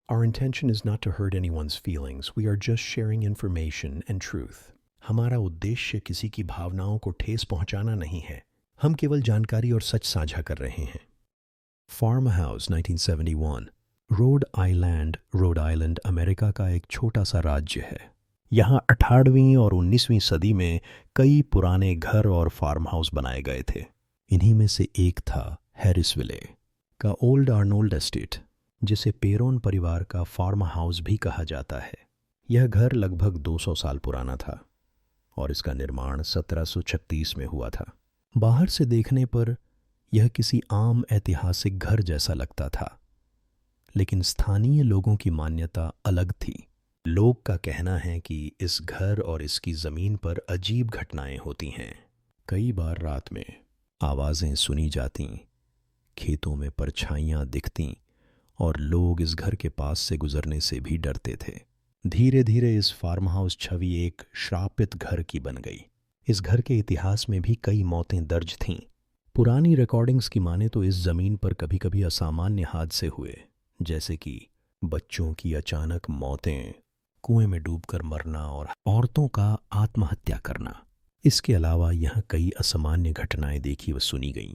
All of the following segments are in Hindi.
Our intention is not to hurt anyone's feelings. We are just sharing information and truth. हमारा उद्देश्य किसी की भावनाओं को ठेस पहुंचाना नहीं है. हम केवल जानकारी और सच साझा कर रहे हैं. Farm house 1971 Rhode Island America का एक छोटा सा राज्य है. यहाँ 18वीं और 19वीं सदी में कई पुराने घर और फार्म हाउस बनाए गए थे. इन्हीं में से एक था हैरिसविले का ओल्ड आर्नोल्ड एस्टेट, जिसे पेरोन परिवार का फार्म हाउस भी कहा जाता है. यह घर लगभग 200 साल पुराना था और इसका निर्माण 1736 में हुआ था. बाहर से देखने पर यह किसी आम ऐतिहासिक घर जैसा लगता था, लेकिन स्थानीय लोगों की मान्यता अलग थी. लोग का कहना है कि इस घर और इसकी ज़मीन पर अजीब घटनाएं होती हैं. कई बार रात में आवाज़ें सुनी जातीं, खेतों में परछाइयाँ दिखतीं और लोग इस घर के पास से गुजरने से भी डरते थे. धीरे धीरे इस फार्म हाउस छवि एक श्रापित घर की बन गई. इस घर के इतिहास में भी कई मौतें दर्ज थीं. पुरानी रिकॉर्डिंग्स की माने तो इस ज़मीन पर कभी कभी असामान्य हादसे हुए, जैसे कि बच्चों की अचानक मौतें, कुएं में डूबकर मरना और औरतों का आत्महत्या करना. इसके अलावा यहाँ कई असामान्य घटनाएं देखी व सुनी गईं.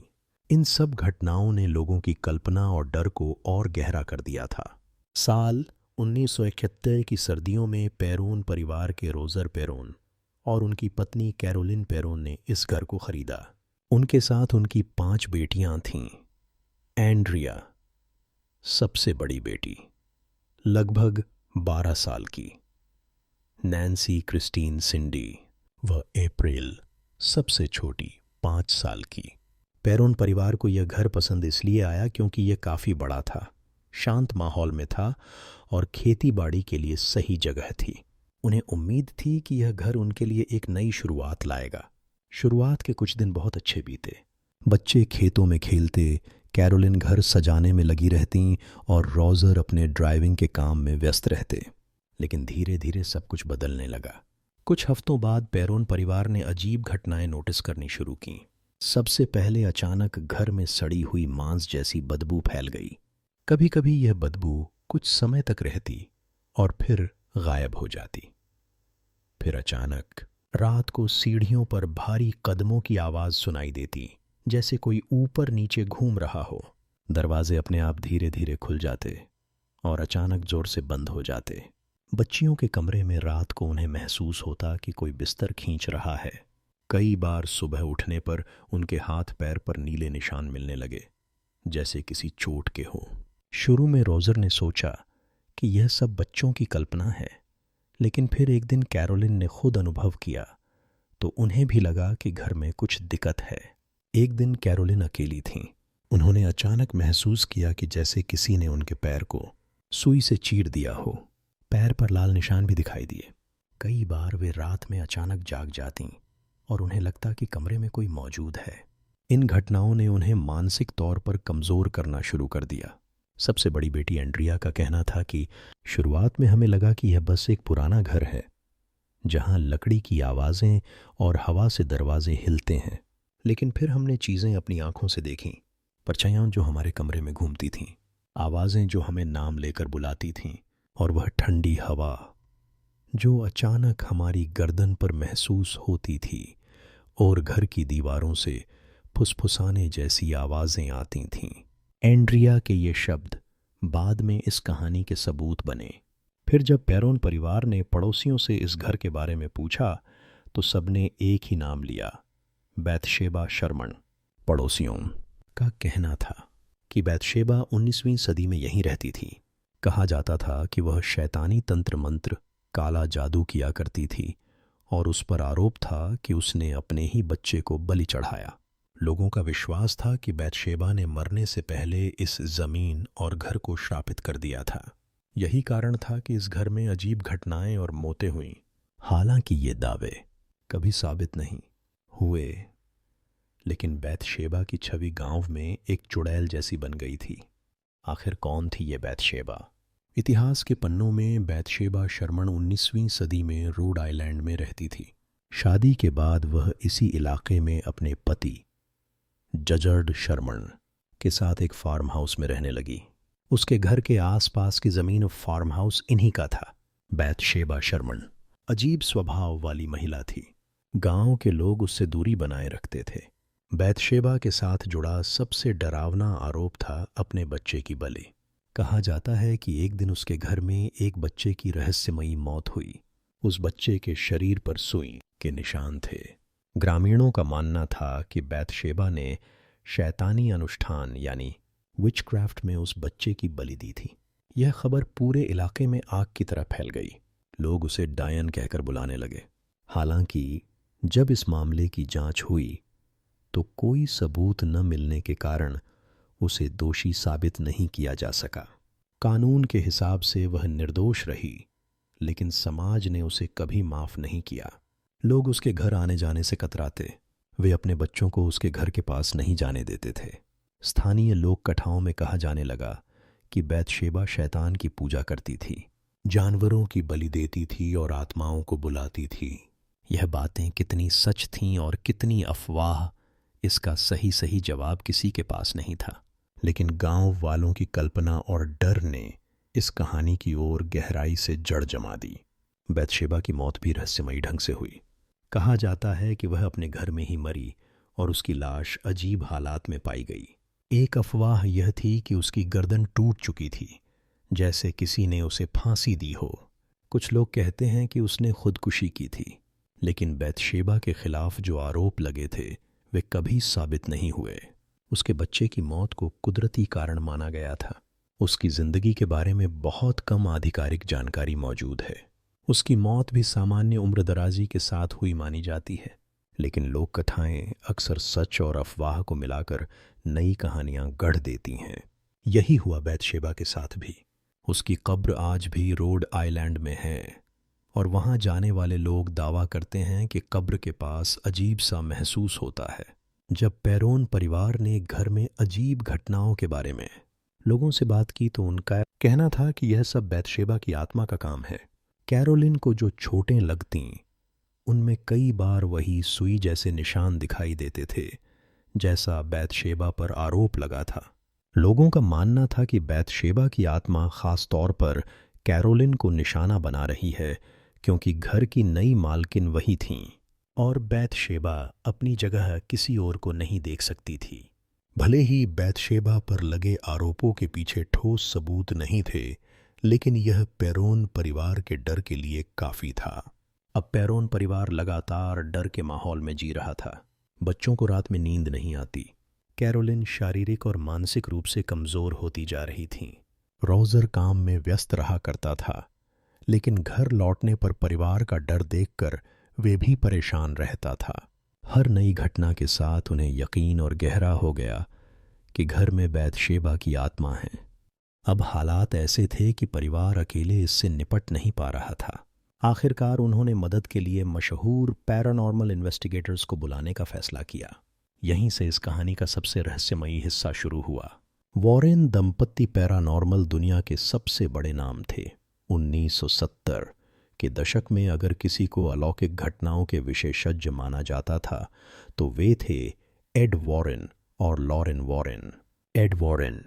इन सब घटनाओं ने लोगों की कल्पना और डर को और गहरा कर दिया था. साल 1971 की सर्दियों में पेरोन परिवार के रोजर पेरोन और उनकी पत्नी कैरोलिन पेरोन ने इस घर को खरीदा. उनके साथ उनकी 5 बेटियां थीं. एंड्रिया सबसे बड़ी बेटी, लगभग 12 साल की. नैन्सी, क्रिस्टीन, सिंडी व अप्रैल सबसे छोटी 5 साल की. पेरोन परिवार को यह घर पसंद इसलिए आया क्योंकि यह काफ़ी बड़ा था, शांत माहौल में था और खेती बाड़ी के लिए सही जगह थी. उन्हें उम्मीद थी कि यह घर उनके लिए एक नई शुरुआत लाएगा. शुरुआत के कुछ दिन बहुत अच्छे बीते. बच्चे खेतों में खेलते, कैरोलिन घर सजाने में लगी रहतीं और रोजर अपने ड्राइविंग के काम में व्यस्त रहते. लेकिन धीरे धीरे सब कुछ बदलने लगा. कुछ हफ्तों बाद पेरोन परिवार ने अजीब घटनाएं नोटिस करनी शुरू की. सबसे पहले अचानक घर में सड़ी हुई मांस जैसी बदबू फैल गई. कभी कभी यह बदबू कुछ समय तक रहती और फिर गायब हो जाती. फिर अचानक रात को सीढ़ियों पर भारी कदमों की आवाज़ सुनाई देती, जैसे कोई ऊपर नीचे घूम रहा हो. दरवाजे अपने आप धीरे धीरे खुल जाते और अचानक जोर से बंद हो जाते. बच्चियों के कमरे में रात को उन्हें महसूस होता कि कोई बिस्तर खींच रहा है. कई बार सुबह उठने पर उनके हाथ पैर पर नीले निशान मिलने लगे, जैसे किसी चोट के हों. शुरू में रोजर ने सोचा कि यह सब बच्चों की कल्पना है, लेकिन फिर एक दिन कैरोलिन ने खुद अनुभव किया तो उन्हें भी लगा कि घर में कुछ दिक्कत है. एक दिन कैरोलिन अकेली थीं. उन्होंने अचानक महसूस किया कि जैसे किसी ने उनके पैर को सुई से चीर दिया हो. पैर पर लाल निशान भी दिखाई दिए. कई बार वे रात में अचानक जाग जातीं और उन्हें लगता कि कमरे में कोई मौजूद है. इन घटनाओं ने उन्हें मानसिक तौर पर कमज़ोर करना शुरू कर दिया. सबसे बड़ी बेटी एंड्रिया का कहना था कि शुरुआत में हमें लगा कि यह बस एक पुराना घर है, जहां लकड़ी की आवाज़ें और हवा से दरवाजे हिलते हैं. लेकिन फिर हमने चीज़ें अपनी आंखों से देखीं. परछाइयाँ जो हमारे कमरे में घूमती थीं, आवाज़ें जो हमें नाम लेकर बुलाती थीं, और वह ठंडी हवा जो अचानक हमारी गर्दन पर महसूस होती थी, और घर की दीवारों से फुसफुसाने जैसी आवाज़ें आती थीं. एंड्रिया के ये शब्द बाद में इस कहानी के सबूत बने. फिर जब पेरोन परिवार ने पड़ोसियों से इस घर के बारे में पूछा तो सबने एक ही नाम लिया, बैथशेबा शर्मन. पड़ोसियों का कहना था कि बैथशेबा 19वीं सदी में यहीं रहती थी. कहा जाता था कि वह शैतानी तंत्र मंत्र, काला जादू किया करती थी और उस पर आरोप था कि उसने अपने ही बच्चे को बलि चढ़ाया. लोगों का विश्वास था कि बैथशेबा ने मरने से पहले इस ज़मीन और घर को श्रापित कर दिया था. यही कारण था कि इस घर में अजीब घटनाएं और मौतें हुईं. हालांकि ये दावे कभी साबित नहीं हुए, लेकिन बैथशेबा की छवि गांव में एक चुड़ैल जैसी बन गई थी. आखिर कौन थी ये बैथशेबा? इतिहास के पन्नों में बैथशेबा शर्मन 19वीं सदी में रोड आइलैंड में रहती थी. शादी के बाद वह इसी इलाके में अपने पति जजर्ड शर्मन के साथ एक फार्म हाउस में रहने लगी. उसके घर के आसपास की ज़मीन फार्म हाउस इन्हीं का था। बैतशेबा शर्मन अजीब स्वभाव वाली महिला थी। गांव के लोग उससे दूरी बनाए रखते थे। बैतशेबा के साथ जुड़ा सबसे डरावना आरोप था अपने बच्चे की बलि। कहा जाता है कि एक दिन उसके घर में एक बच्चे की रहस्यमयी मौत हुई। उस बच्चे के शरीर पर सुई के निशान थे। ग्रामीणों का मानना था कि बैतशेबा ने शैतानी अनुष्ठान यानी विचक्राफ्ट में उस बच्चे की बलि दी थी। यह खबर पूरे इलाके में आग की तरह फैल गई। लोग उसे डायन कहकर बुलाने लगे। हालांकि जब इस मामले की जांच हुई तो कोई सबूत न मिलने के कारण उसे दोषी साबित नहीं किया जा सका। कानून के हिसाब से वह निर्दोष रही, लेकिन समाज ने उसे कभी माफ नहीं किया। लोग उसके घर आने जाने से कतराते। वे अपने बच्चों को उसके घर के पास नहीं जाने देते थे। स्थानीय लोक कथाओं में कहा जाने लगा कि बैतशेबा शैतान की पूजा करती थी, जानवरों की बलि देती थी और आत्माओं को बुलाती थी। यह बातें कितनी सच थीं और कितनी अफवाह, इसका सही सही जवाब किसी के पास नहीं था। लेकिन गांव वालों की कल्पना और डर ने इस कहानी की ओर गहराई से जड़ जमा दी। बैतशेबा की मौत भी रहस्यमयी ढंग से हुई। कहा जाता है कि वह अपने घर में ही मरी और उसकी लाश अजीब हालात में पाई गई। एक अफवाह यह थी कि उसकी गर्दन टूट चुकी थी, जैसे किसी ने उसे फांसी दी हो। कुछ लोग कहते हैं कि उसने खुदकुशी की थी, लेकिन बैतशेबा के खिलाफ जो आरोप लगे थे वे कभी साबित नहीं हुए। उसके बच्चे की मौत को कुदरती कारण माना गया था। उसकी जिंदगी के बारे में बहुत कम आधिकारिक जानकारी मौजूद है। उसकी मौत भी सामान्य उम्र दराजी के साथ हुई मानी जाती है, लेकिन लोक कथाएं अक्सर सच और अफवाह को मिलाकर नई कहानियां गढ़ देती हैं। यही हुआ बैतशेबा के साथ भी। उसकी कब्र आज भी रोड आइलैंड में है और वहां जाने वाले लोग दावा करते हैं कि कब्र के पास अजीब सा महसूस होता है। जब पेरोन परिवार ने घर में अजीब घटनाओं के बारे में लोगों से बात की तो उनका कहना था कि यह सब बैतशेबा की आत्मा का काम है। कैरोलिन को जो चोटें लगतीं उनमें कई बार वही सुई जैसे निशान दिखाई देते थे जैसा बैतशेबा पर आरोप लगा था। लोगों का मानना था कि बैतशेबा की आत्मा खास तौर पर कैरोलिन को निशाना बना रही है, क्योंकि घर की नई मालकिन वही थीं और बैतशेबा अपनी जगह किसी और को नहीं देख सकती थी। भले ही बैतशेबा पर लगे आरोपों के पीछे ठोस सबूत नहीं थे, लेकिन यह पेरोन परिवार के डर के लिए काफी था। अब पेरोन परिवार लगातार डर के माहौल में जी रहा था। बच्चों को रात में नींद नहीं आती। कैरोलिन शारीरिक और मानसिक रूप से कमजोर होती जा रही थीं। रोजर काम में व्यस्त रहा करता था, लेकिन घर लौटने पर परिवार का डर देखकर वे भी परेशान रहता था। हर नई घटना के साथ उन्हें यकीन और गहरा हो गया कि घर में बैतशेबा की आत्मा है। अब हालात ऐसे थे कि परिवार अकेले इससे निपट नहीं पा रहा था। आखिरकार उन्होंने मदद के लिए मशहूर पैरानॉर्मल इन्वेस्टिगेटर्स को बुलाने का फैसला किया। यहीं से इस कहानी का सबसे रहस्यमयी हिस्सा शुरू हुआ। वॉरेन दंपत्ति पैरानॉर्मल दुनिया के सबसे बड़े नाम थे। 1970 के दशक में अगर किसी को अलौकिक घटनाओं के विशेषज्ञ माना जाता था तो वे थे एड वॉरेन और लॉरेन वॉरेन। एड वॉरेन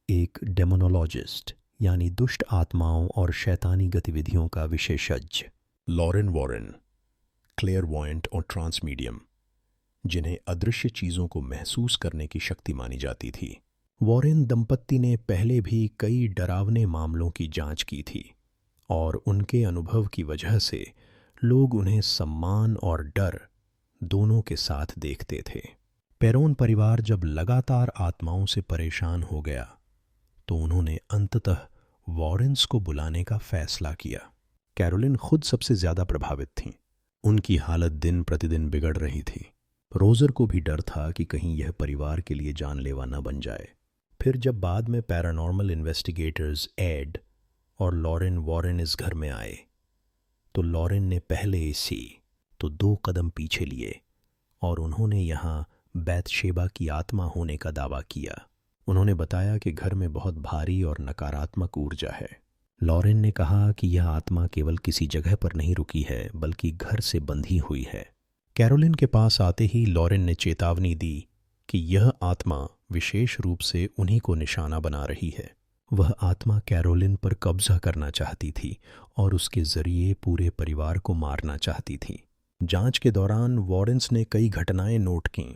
एक डेमोनोलॉजिस्ट यानी दुष्ट आत्माओं और शैतानी गतिविधियों का विशेषज्ञ। लॉरेन वॉरेन क्लेयरवॉयंट और ट्रांसमीडियम, जिन्हें अदृश्य चीज़ों को महसूस करने की शक्ति मानी जाती थी। वॉरेन दंपत्ति ने पहले भी कई डरावने मामलों की जांच की थी और उनके अनुभव की वजह से लोग उन्हें सम्मान और डर दोनों के साथ देखते थे। पेरोन परिवार जब लगातार आत्माओं से परेशान हो गया तो उन्होंने अंततः वॉरेन्स को बुलाने का फैसला किया। कैरोलिन खुद सबसे ज्यादा प्रभावित थीं। उनकी हालत दिन प्रतिदिन बिगड़ रही थी। रोजर को भी डर था कि कहीं यह परिवार के लिए जानलेवा न बन जाए। फिर जब बाद में पैरानॉर्मल इन्वेस्टिगेटर्स एड और लॉरेन वॉरेन इस घर में आए तो लॉरेन ने पहले इसी तो 2 कदम पीछे लिए और उन्होंने यहाँ बैतशेबा की आत्मा होने का दावा किया। उन्होंने बताया कि घर में बहुत भारी और नकारात्मक ऊर्जा है। लॉरेन ने कहा कि यह आत्मा केवल किसी जगह पर नहीं रुकी है बल्कि घर से बंधी हुई है। कैरोलिन के पास आते ही लॉरेन ने चेतावनी दी कि यह आत्मा विशेष रूप से उन्हीं को निशाना बना रही है वह आत्मा कैरोलिन पर कब्जा करना चाहती थी और उसके जरिए पूरे परिवार को मारना चाहती थी। जांच के दौरान वॉरेंस ने कई घटनाएं नोट कीं।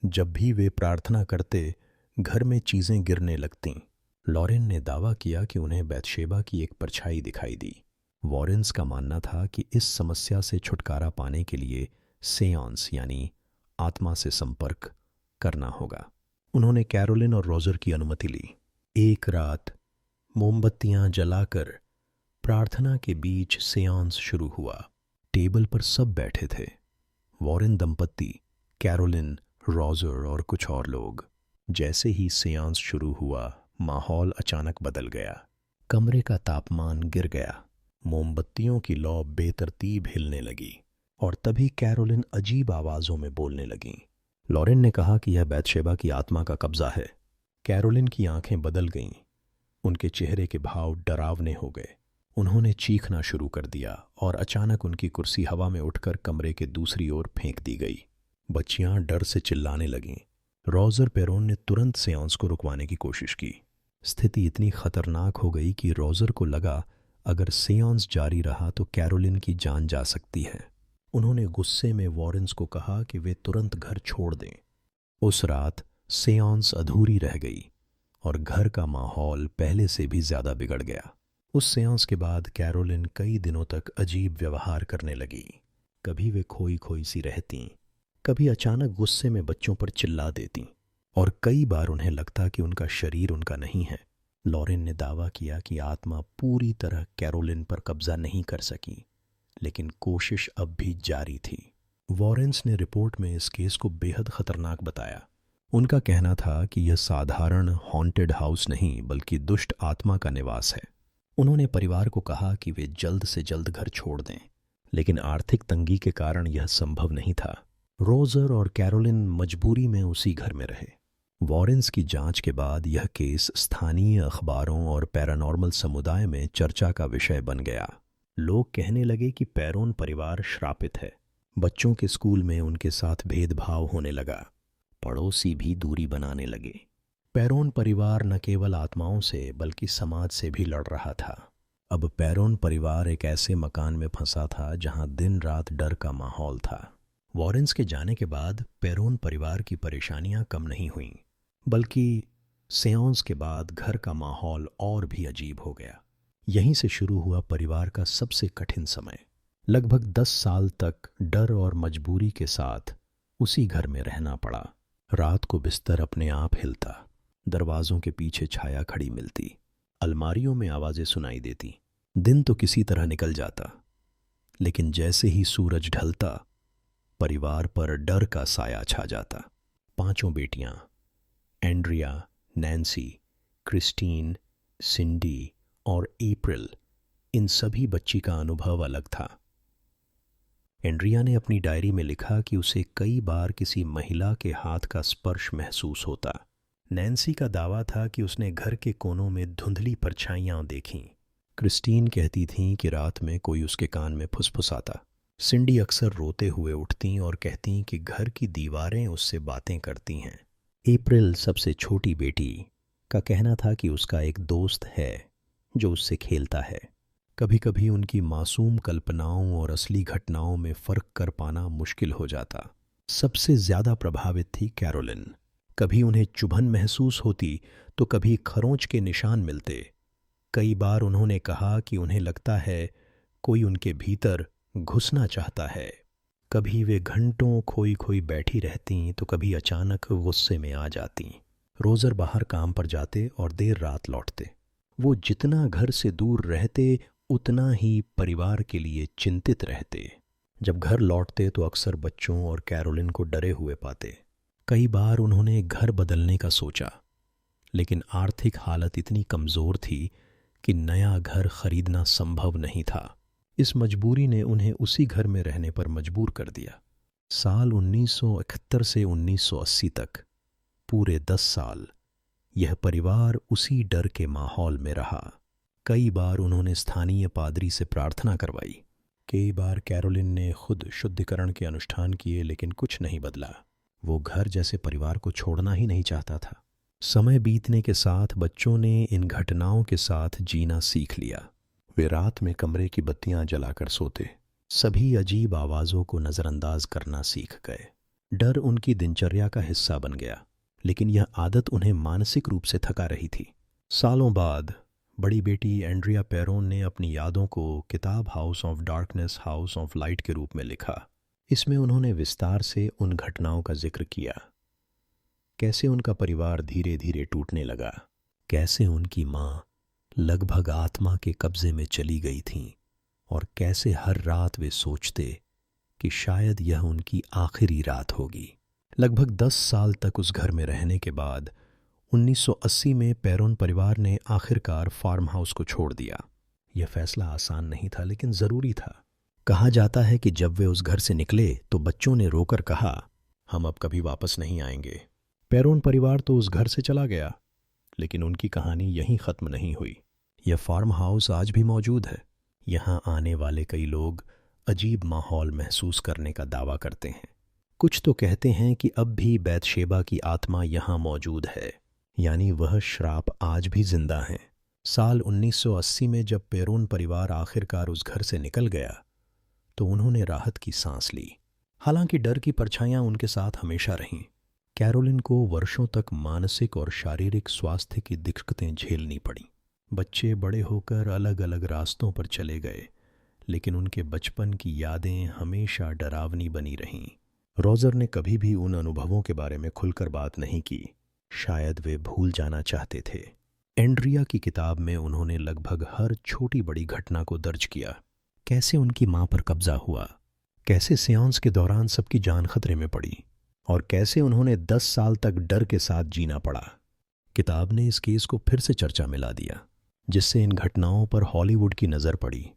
जब भी वे प्रार्थना करते, घर में चीजें गिरने लगतीं। लॉरेन ने दावा किया कि उन्हें बैतशेबा की एक परछाई दिखाई दी। वॉरेंस का मानना था कि इस समस्या से छुटकारा पाने के लिए सेयांस यानी आत्मा से संपर्क करना होगा। उन्होंने कैरोलिन और रोजर की अनुमति ली। एक रात मोमबत्तियां जलाकर प्रार्थना के बीच सेयांस शुरू हुआ। टेबल पर सब बैठे थे, वॉरेन दंपत्ति, कैरोलिन, रोजर और कुछ और लोग। जैसे ही सेयांस शुरू हुआ, माहौल अचानक बदल गया। कमरे का तापमान गिर गया, मोमबत्तियों की लौ बेतरतीब हिलने लगी और तभी कैरोलिन अजीब आवाज़ों में बोलने लगी। लॉरेन ने कहा कि यह बैतशेबा की आत्मा का कब्जा है। कैरोलिन की आंखें बदल गईं, उनके चेहरे के भाव डरावने हो गए। उन्होंने चीखना शुरू कर दिया और अचानक उनकी कुर्सी हवा में उठकर कमरे के दूसरी ओर फेंक दी गई। बच्चियां डर से चिल्लाने लगीं। रोजर पेरोन ने तुरंत सेयांस को रुकवाने की कोशिश की। स्थिति इतनी खतरनाक हो गई कि रोजर को लगा अगर सेयांस जारी रहा तो कैरोलिन की जान जा सकती है। उन्होंने गुस्से में वॉरेंस को कहा कि वे तुरंत घर छोड़ दें। उस रात सेयांस अधूरी रह गई और घर का माहौल पहले से भी ज्यादा बिगड़ गया। उस सेयांस के बाद कैरोलिन कई दिनों तक अजीब व्यवहार करने लगी। कभी वे खोई खोई सी रहतीं, कभी अचानक गुस्से में बच्चों पर चिल्ला देतीं और कई बार उन्हें लगता कि उनका शरीर उनका नहीं है। लॉरेन ने दावा किया कि आत्मा पूरी तरह कैरोलिन पर कब्जा नहीं कर सकी, लेकिन कोशिश अब भी जारी थी। वॉरेंस ने रिपोर्ट में इस केस को बेहद खतरनाक बताया। उनका कहना था कि यह साधारण हॉन्टेड हाउस नहीं बल्कि दुष्ट आत्मा का निवास है। उन्होंने परिवार को कहा कि वे जल्द से जल्द घर छोड़ दें, लेकिन आर्थिक तंगी के कारण यह संभव नहीं था। रोजर और कैरोलिन मजबूरी में उसी घर में रहे। वॉरेंस की जांच के बाद यह केस स्थानीय अखबारों और पैरानॉर्मल समुदाय में चर्चा का विषय बन गया। लोग कहने लगे कि पेरोन परिवार श्रापित है। बच्चों के स्कूल में उनके साथ भेदभाव होने लगा। पड़ोसी भी दूरी बनाने लगे। पेरोन परिवार न केवल आत्माओं से बल्कि समाज से भी लड़ रहा था। अब पेरोन परिवार एक ऐसे मकान में फंसा था जहां दिन रात डर का माहौल था। वॉरेंस के जाने के बाद पेरोन परिवार की परेशानियां कम नहीं हुईं, बल्कि सेयांस के बाद घर का माहौल और भी अजीब हो गया। यहीं से शुरू हुआ परिवार का सबसे कठिन समय। लगभग 10 साल तक डर और मजबूरी के साथ उसी घर में रहना पड़ा। रात को बिस्तर अपने आप हिलता, दरवाजों के पीछे छाया खड़ी मिलती, अलमारियों में आवाजें सुनाई देती। दिन तो किसी तरह निकल जाता, लेकिन जैसे ही सूरज ढलता, परिवार पर डर का साया छा जाता। 5 बेटियां, एंड्रिया, नैन्सी, क्रिस्टीन, सिंडी और अप्रैल, इन सभी बच्ची का अनुभव अलग था। एंड्रिया ने अपनी डायरी में लिखा कि उसे कई बार किसी महिला के हाथ का स्पर्श महसूस होता। नैन्सी का दावा था कि उसने घर के कोनों में धुंधली परछाइयां देखीं। क्रिस्टीन कहती थीं कि रात में कोई उसके कान में फुसफुसाता। सिंडी अक्सर रोते हुए उठती और कहती कि घर की दीवारें उससे बातें करती हैं। अप्रैल, सबसे छोटी बेटी, का कहना था कि उसका एक दोस्त है जो उससे खेलता है। कभी कभी उनकी मासूम कल्पनाओं और असली घटनाओं में फर्क कर पाना मुश्किल हो जाता। सबसे ज्यादा प्रभावित थी कैरोलिन। कभी उन्हें चुभन महसूस होती तो कभी खरोंच के निशान मिलते। कई बार उन्होंने कहा कि उन्हें लगता है कोई उनके भीतर घुसना चाहता है। कभी वे घंटों खोई खोई बैठी रहतीं तो कभी अचानक गुस्से में आ जातीं। रोजर बाहर काम पर जाते और देर रात लौटते। वो जितना घर से दूर रहते उतना ही परिवार के लिए चिंतित रहते। जब घर लौटते तो अक्सर बच्चों और कैरोलिन को डरे हुए पाते। कई बार उन्होंने घर बदलने का सोचा, लेकिन आर्थिक हालत इतनी कमज़ोर थी कि नया घर खरीदना संभव नहीं था। इस मजबूरी ने उन्हें उसी घर में रहने पर मजबूर कर दिया। साल 1971 से 1980 तक पूरे 10 साल यह परिवार उसी डर के माहौल में रहा। कई बार उन्होंने स्थानीय पादरी से प्रार्थना करवाई। कई बार कैरोलिन ने खुद शुद्धिकरण के अनुष्ठान किए, लेकिन कुछ नहीं बदला। वो घर जैसे परिवार को छोड़ना ही नहीं चाहता था। समय बीतने के साथ बच्चों ने इन घटनाओं के साथ जीना सीख लिया। वे रात में कमरे की बत्तियां जलाकर सोते, सभी अजीब आवाज़ों को नज़रअंदाज करना सीख गए। डर उनकी दिनचर्या का हिस्सा बन गया, लेकिन यह आदत उन्हें मानसिक रूप से थका रही थी। सालों बाद बड़ी बेटी एंड्रिया पेरोन ने अपनी यादों को किताब house of darkness house of light के रूप में लिखा। इसमें उन्होंने विस्तार से उन घटनाओं का जिक्र किया, कैसे उनका परिवार धीरे धीरे टूटने लगा, कैसे उनकी माँ लगभग आत्मा के कब्जे में चली गई थीं, और कैसे हर रात वे सोचते कि शायद यह उनकी आखिरी रात होगी। लगभग 10 साल तक उस घर में रहने के बाद 1980 में पेरोन परिवार ने आखिरकार फार्म हाउस को छोड़ दिया। यह फैसला आसान नहीं था, लेकिन ज़रूरी था। कहा जाता है कि जब वे उस घर से निकले तो बच्चों ने रोकर कहा, हम अब कभी वापस नहीं आएंगे। पेरोन परिवार तो उस घर से चला गया, लेकिन उनकी कहानी यहीं ख़त्म नहीं हुई। यह फार्म हाउस आज भी मौजूद है। यहाँ आने वाले कई लोग अजीब माहौल महसूस करने का दावा करते हैं। कुछ तो कहते हैं कि अब भी बैतशेबा की आत्मा यहाँ मौजूद है, यानी वह श्राप आज भी जिंदा है। साल 1980 में जब पेरोन परिवार आखिरकार उस घर से निकल गया तो उन्होंने राहत की सांस ली। हालांकि डर की परछाइयां उनके साथ हमेशा रहीं। कैरोलिन को वर्षों तक मानसिक और शारीरिक स्वास्थ्य की दिक्कतें झेलनी पड़ी। बच्चे बड़े होकर अलग अलग रास्तों पर चले गए, लेकिन उनके बचपन की यादें हमेशा डरावनी बनी रहीं। रोजर ने कभी भी उन अनुभवों के बारे में खुलकर बात नहीं की, शायद वे भूल जाना चाहते थे। एंड्रिया की किताब में उन्होंने लगभग हर छोटी बड़ी घटना को दर्ज किया, कैसे उनकी मां पर कब्जा हुआ, कैसे सेयांस के दौरान सबकी जान खतरे में पड़ी, और कैसे उन्होंने 10 साल तक डर के साथ जीना पड़ा। किताब ने इस केस को फिर से चर्चा में ला दिया, जिससे इन घटनाओं पर हॉलीवुड की नज़र पड़ी,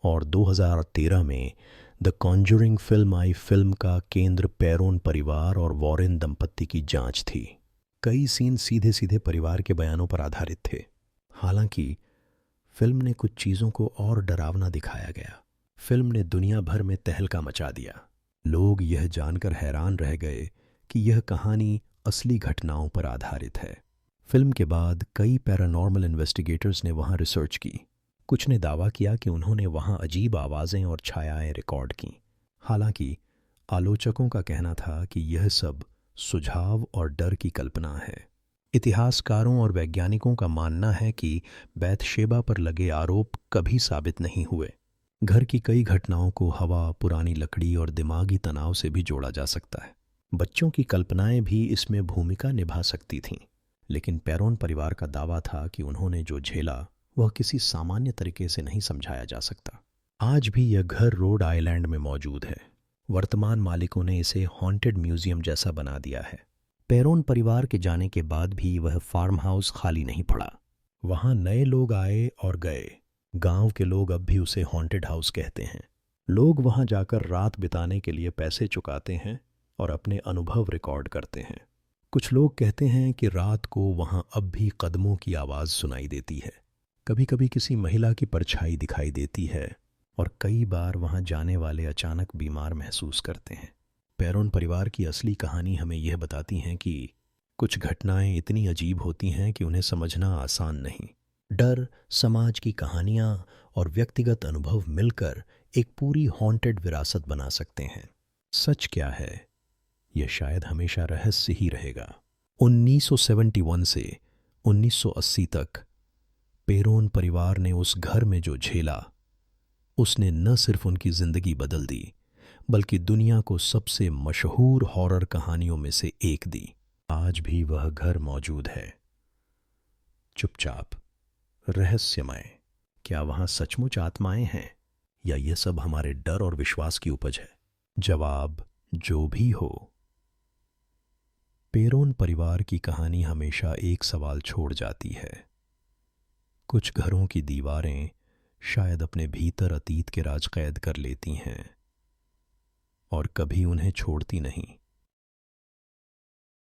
और 2013 में the Conjuring film I. Film का केंद्र पेरोन परिवार और वॉरेन दंपत्ति की जांच थी। कई सीन सीधे सीधे परिवार के बयानों पर आधारित थे। हालांकि फिल्म ने कुछ चीज़ों को और डरावना दिखाया गया। फिल्म ने दुनिया भर में तहलका मचा दिया। लोग यह जानकर हैरान रह गए कि यह कहानी असली घटनाओं पर आधारित है। फिल्म के बाद कई पैरानॉर्मल इन्वेस्टिगेटर्स ने वहां रिसर्च की। कुछ ने दावा किया कि उन्होंने वहां अजीब आवाज़ें और छायाएं रिकॉर्ड कीं। हालांकि आलोचकों का कहना था कि यह सब सुझाव और डर की कल्पना है। इतिहासकारों और वैज्ञानिकों का मानना है कि बैतशेबा पर लगे आरोप कभी साबित नहीं हुए। घर की कई घटनाओं को हवा, पुरानी लकड़ी और दिमागी तनाव से भी जोड़ा जा सकता है। बच्चों की कल्पनाएं भी इसमें भूमिका निभा सकती थीं, लेकिन पेरोन परिवार का दावा था कि उन्होंने जो झेला वह किसी सामान्य तरीके से नहीं समझाया जा सकता। आज भी यह घर रोड आइलैंड में मौजूद है। वर्तमान मालिकों ने इसे हॉन्टेड म्यूजियम जैसा बना दिया है। पेरोन परिवार के जाने के बाद भी वह फार्म हाउस खाली नहीं पड़ा। वहां नए लोग आए और गए। गांव के लोग अब भी उसे हॉन्टेड हाउस कहते हैं। लोग वहां जाकर रात बिताने के लिए पैसे चुकाते हैं और अपने अनुभव रिकॉर्ड करते हैं। कुछ लोग कहते हैं कि रात को वहां अब भी कदमों की आवाज़ सुनाई देती है। कभी कभी किसी महिला की परछाई दिखाई देती है, और कई बार वहां जाने वाले अचानक बीमार महसूस करते हैं। पेरोन परिवार की असली कहानी हमें यह बताती है कि कुछ घटनाएं इतनी अजीब होती हैं कि उन्हें समझना आसान नहीं। डर, समाज की कहानियां और व्यक्तिगत अनुभव मिलकर एक पूरी हॉन्टेड विरासत बना सकते हैं। सच क्या है, यह शायद हमेशा रहस्य ही रहेगा। 1971 से 1980 तक पेरोन परिवार ने उस घर में जो झेला, उसने न सिर्फ उनकी जिंदगी बदल दी, बल्कि दुनिया को सबसे मशहूर हॉरर कहानियों में से एक दी। आज भी वह घर मौजूद है, चुपचाप, रहस्यमय। क्या वहां सचमुच आत्माएं हैं, या यह सब हमारे डर और विश्वास की उपज है? जवाब जो भी हो, पेरोन परिवार की कहानी हमेशा एक सवाल छोड़ जाती है। कुछ घरों की दीवारें शायद अपने भीतर अतीत के राज कैद कर लेती हैं, और कभी उन्हें छोड़ती नहीं।